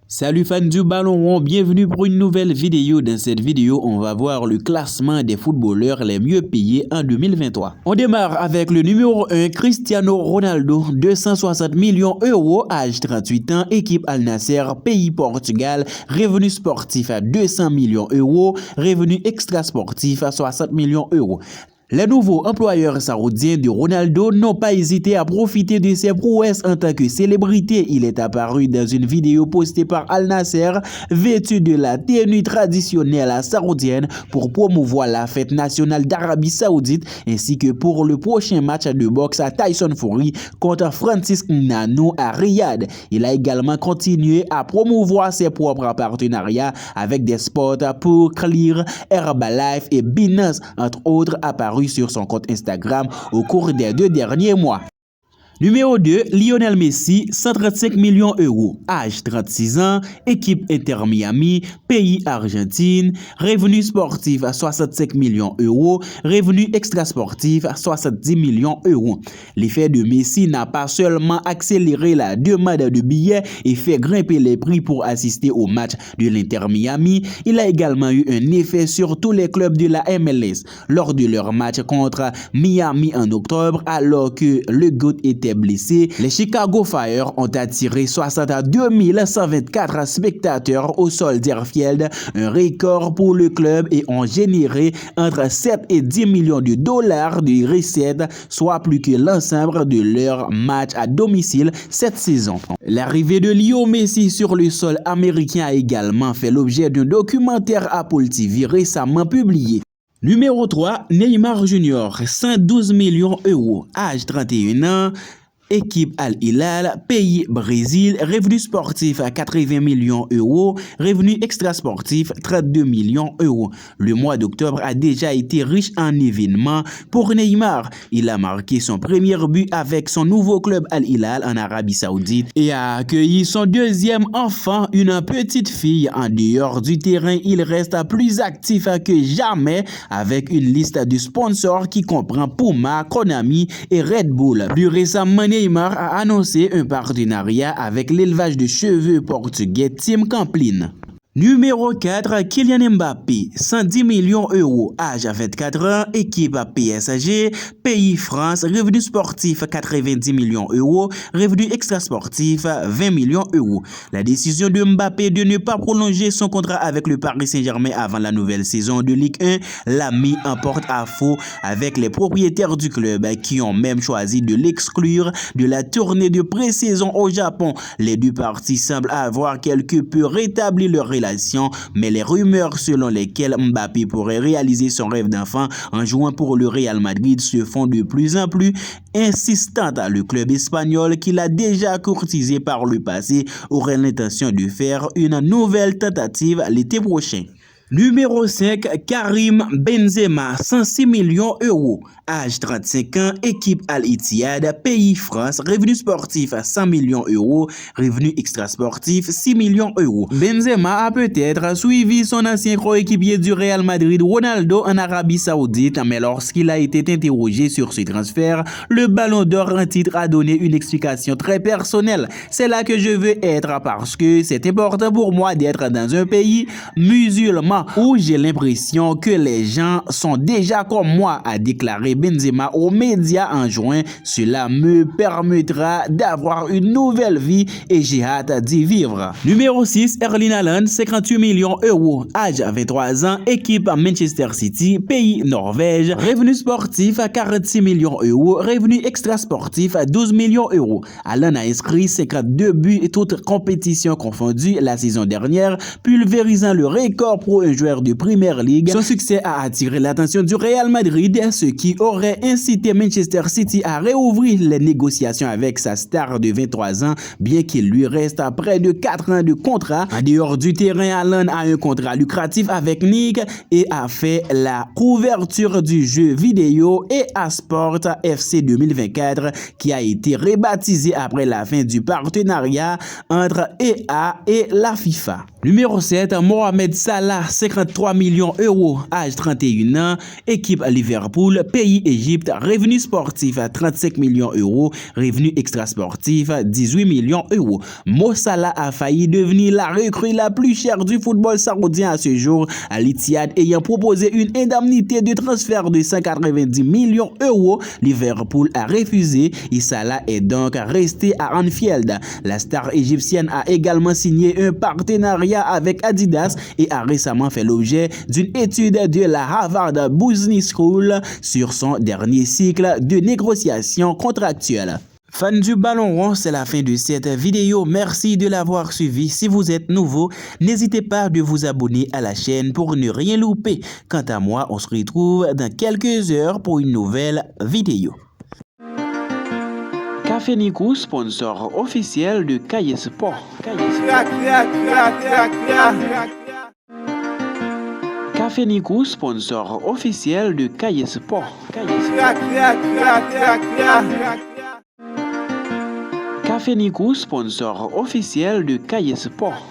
Salut fans du ballon rond, bienvenue pour une nouvelle vidéo. Dans cette vidéo, on va voir le classement des footballeurs les mieux payés en 2023. On démarre avec le numéro 1, Cristiano Ronaldo, 260 millions €, âge 38 ans, équipe Al Nasser, pays Portugal, revenu sportif à 200 millions €, revenu extrasportif à 60 millions €. Les nouveaux employeurs saoudiens de Ronaldo n'ont pas hésité à profiter de ses prouesses en tant que célébrité. Il est apparu dans une vidéo postée par Al Nasser, vêtu de la tenue traditionnelle saoudienne pour promouvoir la fête nationale d'Arabie Saoudite, ainsi que pour le prochain match de boxe à Tyson Fury contre Francis Ngannou à Riyad. Il a également continué à promouvoir ses propres partenariats avec des spots pour Clear, Herbalife et Binance, entre autres apparus sur son compte Instagram au cours des 2 derniers mois. Numéro 2, Lionel Messi, 135 millions €, âge 36 ans, équipe Inter Miami, pays Argentine, revenu sportif à 65 millions €, revenu extrasportif à 70 millions €. L'effet de Messi n'a pas seulement accéléré la demande de billets et fait grimper les prix pour assister au match de l'Inter Miami, il a également eu un effet sur tous les clubs de la MLS lors de leur match contre Miami en octobre, alors que le GOAT était blessé. Les Chicago Fire ont attiré 62 124 spectateurs au Soldier Field, un record pour le club, et ont généré entre 7 et 10 millions de dollars de recettes, soit plus que l'ensemble de leurs matchs à domicile cette saison. L'arrivée de Lionel Messi sur le sol américain a également fait l'objet d'un documentaire Apple TV récemment publié. Numéro 3, Neymar Jr., 112 millions €, âge 31 ans, équipe Al Hilal, pays Brésil, revenu sportif à 80 millions €, revenu extrasportif 32 millions €. Le mois d'octobre a déjà été riche en événements pour Neymar. Il a marqué son premier but avec son nouveau club Al Hilal en Arabie Saoudite et a accueilli son deuxième enfant, une petite fille. En dehors du terrain, il reste plus actif que jamais avec une liste de sponsors qui comprend Puma, Konami et Red Bull. Plus récemment, Neymar a annoncé un partenariat avec l'élevage de cheveux portugais Team Camplin. Numéro 4, Kylian Mbappé, 110 millions €, âge 24 ans, équipe PSG, pays France, revenu sportif 90 millions €, revenu extrasportif 20 millions €. La décision de Mbappé de ne pas prolonger son contrat avec le Paris Saint-Germain avant la nouvelle saison de Ligue 1 l'a mis en porte-à-faux avec les propriétaires du club qui ont même choisi de l'exclure de la tournée de pré-saison au Japon. Les deux parties semblent avoir quelque peu rétabli leur relation, mais les rumeurs selon lesquelles Mbappé pourrait réaliser son rêve d'enfant en jouant pour le Real Madrid se font de plus en plus insistantes. Le club espagnol, qui l'a déjà courtisé par le passé, aurait l'intention de faire une nouvelle tentative l'été prochain. Numéro 5, Karim Benzema, 106 millions €, âge 35 ans, équipe Al Ittihad, pays France, revenu sportif à 100 millions €, revenu extrasportif 6 millions €. Benzema a peut-être suivi son ancien coéquipier du Real Madrid, Ronaldo, en Arabie Saoudite, mais lorsqu'il a été interrogé sur ce transfert, le Ballon d'Or en titre a donné une explication très personnelle. C'est là que je veux être parce que c'est important pour moi d'être dans un pays musulman où j'ai l'impression que les gens sont déjà comme moi, a déclaré Benzema aux médias en juin. Cela me permettra d'avoir une nouvelle vie et j'ai hâte d'y vivre. Numéro 6, Erling Haaland, 58 millions €, âge 23 ans, équipe Manchester City, pays Norvège, revenu sportif à 46 millions €, revenu extrasportif à 12 millions €. Haaland a inscrit 52 buts, toutes compétitions confondues, la saison dernière, pulvérisant le record pour un joueur de Premier League. Son succès a attiré l'attention du Real Madrid, ce qui aurait incité Manchester City à réouvrir les négociations avec sa star de 23 ans, bien qu'il lui reste près de 4 ans de contrat. En dehors du terrain, Haaland a un contrat lucratif avec Nike et a fait la couverture du jeu vidéo EA Sport FC 2024, qui a été rebaptisé après la fin du partenariat entre EA et la FIFA. Numéro 7, Mohamed Salah, 53 millions d'euros, âge 31 ans, équipe Liverpool, pays Égypte, revenu sportif 35 millions d'euros, revenu extrasportif 18 millions d'euros. Mo Salah a failli devenir la recrue la plus chère du football saoudien à ce jour, à l'Etihad ayant proposé une indemnité de transfert de 190 millions d'euros. Liverpool a refusé et Salah est donc resté à Anfield. La star égyptienne a également signé un partenariat avec Adidas et a récemment fait l'objet d'une étude de la Harvard Business School sur son dernier cycle de négociation contractuelle. Fans du ballon rond, c'est la fin de cette vidéo. Merci de l'avoir suivi. Si vous êtes nouveau, n'hésitez pas de vous abonner à la chaîne pour ne rien louper. Quant à moi, on se retrouve dans quelques heures pour une nouvelle vidéo. Café Nico, sponsor officiel de Cahiers Sport. Café Nico, sponsor officiel de Cahiers Sport. Café Nico, sponsor officiel de Cahiers Sport.